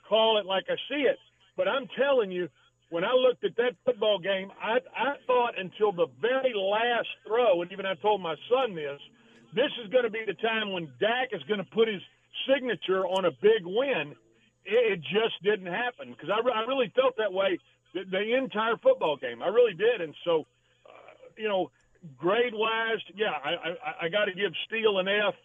call it like I see it. But I'm telling you, when I looked at that football game, I thought until the very last throw, and even I told my son this is going to be the time when Dak is going to put his signature on a big win. It just didn't happen, because I really felt that way the entire football game. I really did. And so, grade-wise, yeah, I got to give Steele an F.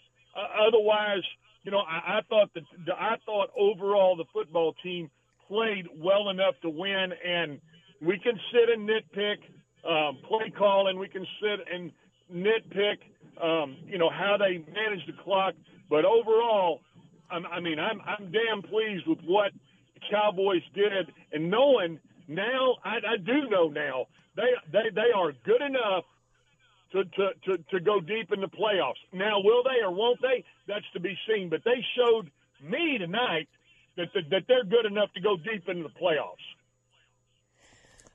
Otherwise, I thought overall the football team played well enough to win, and we can sit and nitpick play calling. We can sit and nitpick, how they manage the clock. But overall, I'm damn pleased with what the Cowboys did, and knowing now, I do know now they are good enough to go deep in the playoffs. Now, will they or won't they? That's to be seen. But they showed me tonight that they're good enough to go deep into the playoffs.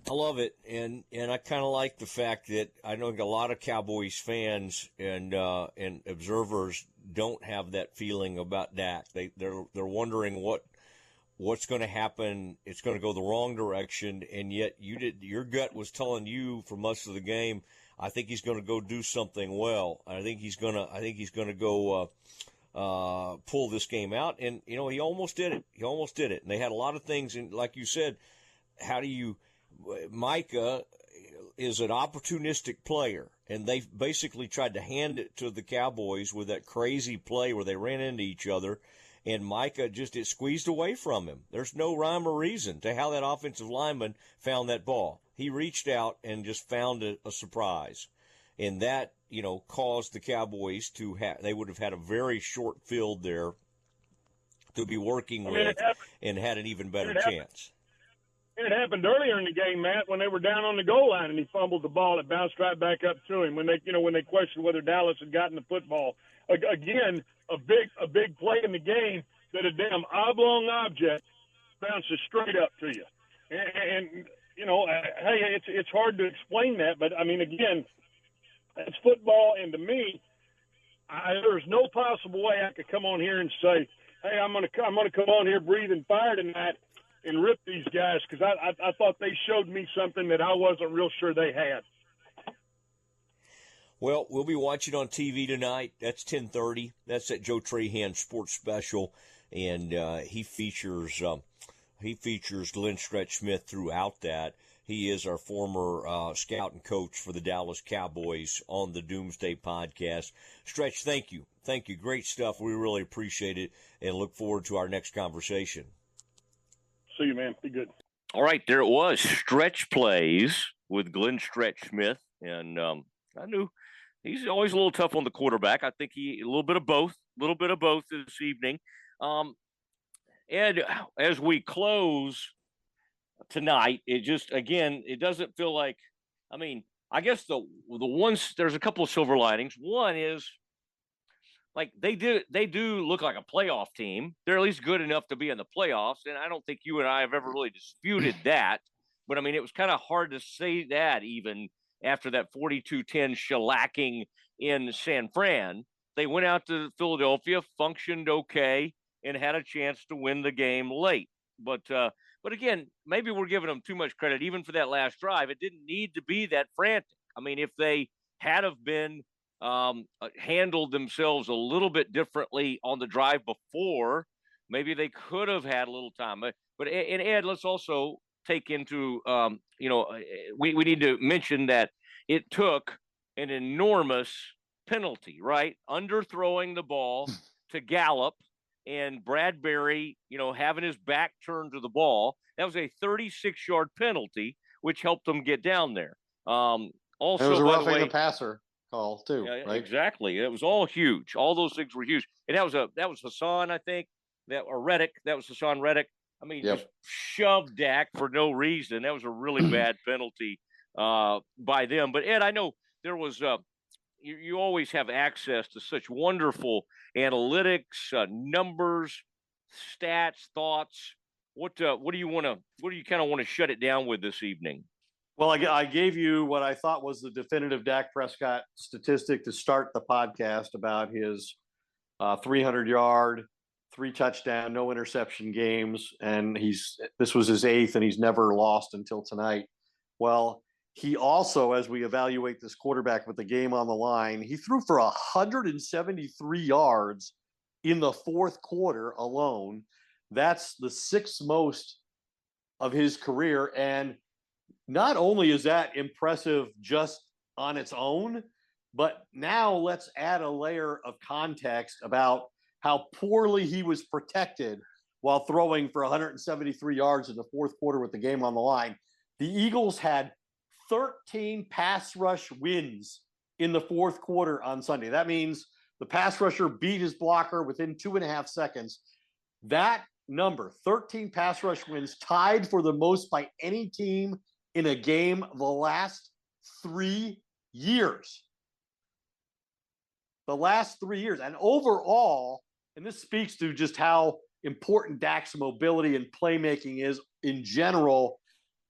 I love it, and I kind of like the fact that I know a lot of Cowboys fans and observers don't have that feeling about Dak. They're wondering what's going to happen. It's going to go the wrong direction, and yet your gut was telling you for most of the game, I think he's going to go do something well. I think he's going to go pull this game out, and he almost did it. He almost did it, and they had a lot of things. And like you said, Micah is an opportunistic player, and they basically tried to hand it to the Cowboys with that crazy play where they ran into each other, and Micah it squeezed away from him. There's no rhyme or reason to how that offensive lineman found that ball. He reached out and just found a surprise, and that caused the Cowboys they would have had a very short field there to be working with and had an even better chance. It happened earlier in the game, Matt, when they were down on the goal line and he fumbled the ball. It bounced right back up to him when they questioned whether Dallas had gotten the football. Again, a big play in the game that a damn oblong object bounces straight up to you. And hey, it's hard to explain that, but again, it's football, and to me, there's no possible way I could come on here and say, hey, I'm gonna come on here breathing fire tonight and rip these guys, because I thought they showed me something that I wasn't real sure they had. Well, we'll be watching on TV tonight. That's 10:30. That's at Joe Trahan Sports Special, and he features Glenn Stretch Smith throughout that. He is our former scout and coach for the Dallas Cowboys on the Doomsday podcast. Stretch, thank you. Thank you. Great stuff. We really appreciate it and look forward to our next conversation. See you, man. Be good. All right, there it was. Stretch Plays with Glenn Stretch Smith. And I knew he's always a little tough on the quarterback. I think a little bit of both this evening. And as we close tonight, it doesn't feel like, I guess the ones, there's a couple of silver linings. One is, like, they do look like a playoff team. They're at least good enough to be in the playoffs, and I don't think you and I have ever really disputed that. But, it was kind of hard to say that even after that 42-10 shellacking in San Fran. They went out to Philadelphia, functioned okay, and had a chance to win the game late. But again, maybe we're giving them too much credit, even for that last drive. It didn't need to be that frantic. I mean, if they had have been handled themselves a little bit differently on the drive before, maybe they could have had a little time. But and Ed, let's also take into we need to mention that it took an enormous penalty, right? Underthrowing the ball to Gallup and Bradbury, having his back turned to the ball. That was a 36-yard penalty, which helped them get down there. Also, it was a by roughing the way, the passer call too, right? Exactly. It was all huge. All those things were huge. And that was Hassan, I think, or Reddick. That was Hassan Reddick. I mean, just shoved Dak for no reason. That was a really bad penalty by them. But Ed, I know there was you always have access to such wonderful analytics, numbers, stats, thoughts. What do you kind of want to shut it down with this evening? Well, I gave you what I thought was the definitive Dak Prescott statistic to start the podcast about his 300-yard, 3-touchdown, no interception games, and this was his 8th, and he's never lost until tonight. Well, he also, as we evaluate this quarterback with the game on the line, he threw for 173 yards in the fourth quarter alone. That's the 6th most of his career. And not only is that impressive just on its own, but now let's add a layer of context about how poorly he was protected while throwing for 173 yards in the fourth quarter with the game on the line. The Eagles had 13 pass rush wins in the fourth quarter on Sunday. That means the pass rusher beat his blocker within 2.5 seconds. That number, 13 pass rush wins, tied for the most by any team in a game the last 3 years. The last 3 years. And overall, and this speaks to just how important Dak's mobility and playmaking is in general,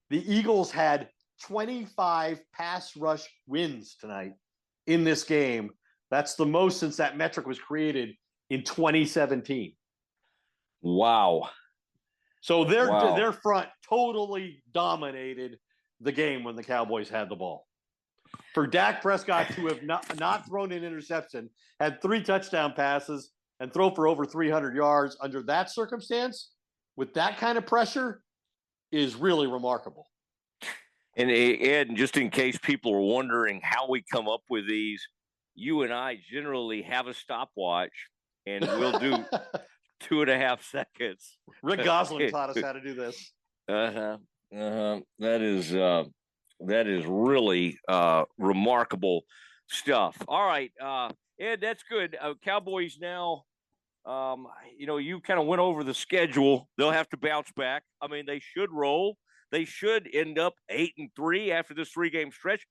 the Eagles had 25 pass rush wins tonight in this game. That's the most since that metric was created in 2017. Wow. So their front totally dominated the game when the Cowboys had the ball. For Dak Prescott to have not thrown an interception, had 3 touchdown passes, and throw for over 300 yards under that circumstance, with that kind of pressure, is really remarkable. And Ed, just in case people are wondering how we come up with these, you and I generally have a stopwatch, and we'll do 2.5 seconds. Rick Gosselin taught us how to do this. That is really remarkable stuff. All right, Ed, that's good. Cowboys now. You kind of went over the schedule. They'll have to bounce back. I mean, they should roll. They should end up 8-3 after this 3-game stretch.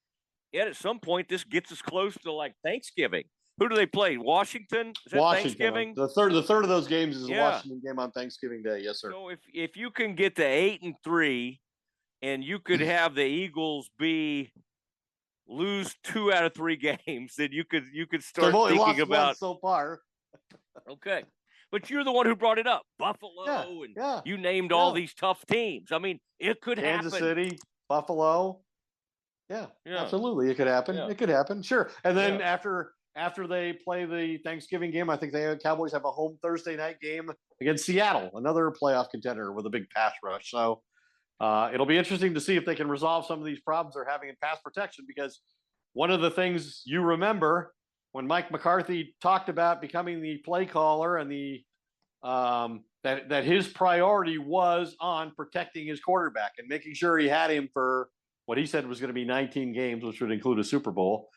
Yet at some point, this gets us close to like Thanksgiving. Who do they play? Washington? Is that Washington. Thanksgiving? The third of those games is a Washington game on Thanksgiving Day. Yes, sir. So if you can get to 8-3, and you could have the Eagles lose 2 out of 3 games, then you could start thinking about so far. Okay. But you're the one who brought it up. Buffalo, you named all these tough teams. I mean, it could happen. Kansas City, Buffalo. Yeah, absolutely. It could happen. Yeah. It could happen. Sure. And then after they play the Thanksgiving game, I think Cowboys have a home Thursday night game against Seattle, another playoff contender with a big pass rush. So it'll be interesting to see if they can resolve some of these problems they're having in pass protection, because one of the things you remember when Mike McCarthy talked about becoming the play caller and the that his priority was on protecting his quarterback and making sure he had him for what he said was going to be 19 games, which would include a Super Bowl.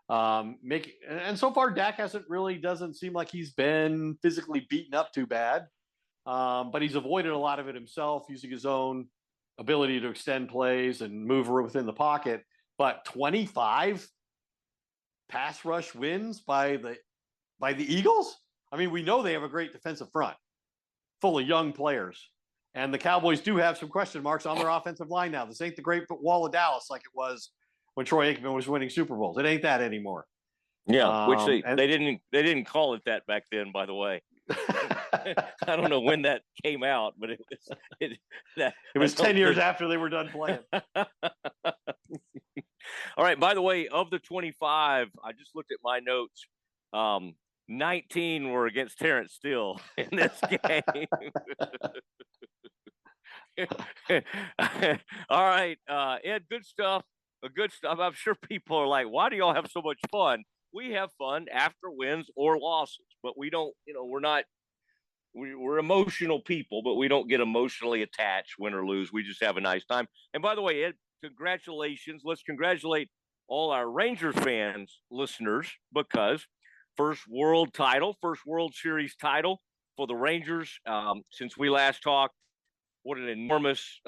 And so far, Dak doesn't seem like he's been physically beaten up too bad, but he's avoided a lot of it himself, using his own ability to extend plays and move within the pocket. But 25 pass rush wins by the Eagles? I mean, we know they have a great defensive front full of young players. And the Cowboys do have some question marks on their offensive line now. This ain't the Great Wall of Dallas like it was when Troy Aikman was winning Super Bowls. It ain't that anymore. Yeah, which they didn't call it that back then, by the way. I don't know when that came out, but it was 10 years after they were done playing. All right. By the way, of the 25, I just looked at my notes. 19 were against Terrence Steele in this game. All right, Ed, good stuff. Good stuff. I'm sure people are like, why do y'all have so much fun? We have fun after wins or losses, but we don't, we're emotional people, but we don't get emotionally attached, win or lose. We just have a nice time. And by the way, Ed, congratulations. Let's congratulate all our Rangers fans, listeners, because first World Series title for the Rangers since we last talked. What an enormous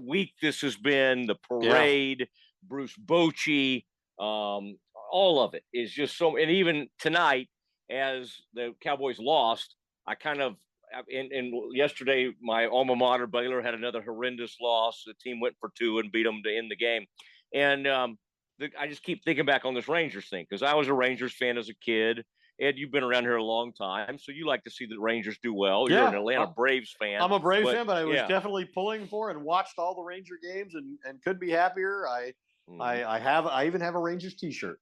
week this has been. The parade, Bruce Bochy, all of it is just so. And even tonight, as the Cowboys lost, I kind of and yesterday my alma mater Baylor had another horrendous loss. The team went for 2 and beat them to end the game, and I just keep thinking back on this Rangers thing because I was a Rangers fan as a kid. Ed, you've been around here a long time, so you like to see the Rangers do well. You're an Atlanta Braves fan. I'm a Braves fan, but I was definitely pulling for and watched all the Ranger games and could be happier. I even have a Rangers T-shirt.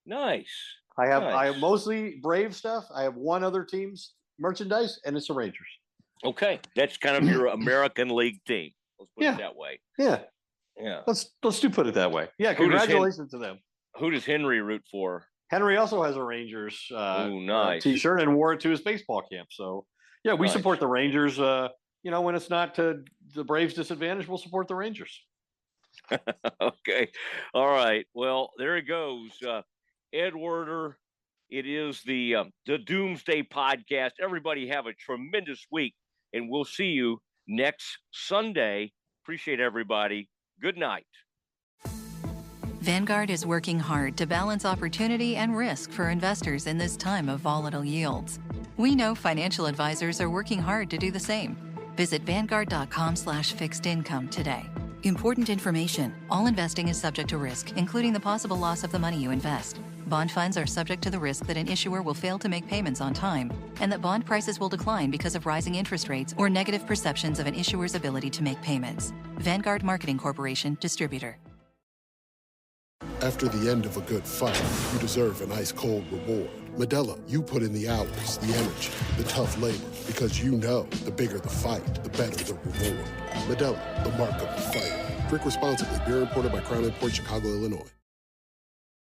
Nice. I have mostly Brave stuff. I have one other team's merchandise, and it's the Rangers. Okay, that's kind of your American League team. Let's put it that way. Yeah. Let's put it that way. Yeah. Congratulations to them. Who does Henry root for? Henry also has a Rangers nice T-shirt and wore it to his baseball camp. So, yeah, we support the Rangers. When it's not to the Braves' disadvantage, we'll support the Rangers. Okay. All right. Well, there it goes. Ed Werder. It is the Doomsday podcast. Everybody have a tremendous week, and we'll see you next Sunday. Appreciate everybody. Good night. Vanguard is working hard to balance opportunity and risk for investors in this time of volatile yields. We know financial advisors are working hard to do the same. Visit Vanguard.com/fixed income today. Important information. All investing is subject to risk, including the possible loss of the money you invest. Bond funds are subject to the risk that an issuer will fail to make payments on time, and that bond prices will decline because of rising interest rates or negative perceptions of an issuer's ability to make payments. Vanguard Marketing Corporation, Distributor. After the end of a good fight, you deserve an ice-cold reward. Modelo, you put in the hours, the energy, the tough labor, because you know the bigger the fight, the better the reward. Modelo, the mark of the fighter. Drink responsibly. Beer imported by Crown Imports, Chicago, Illinois.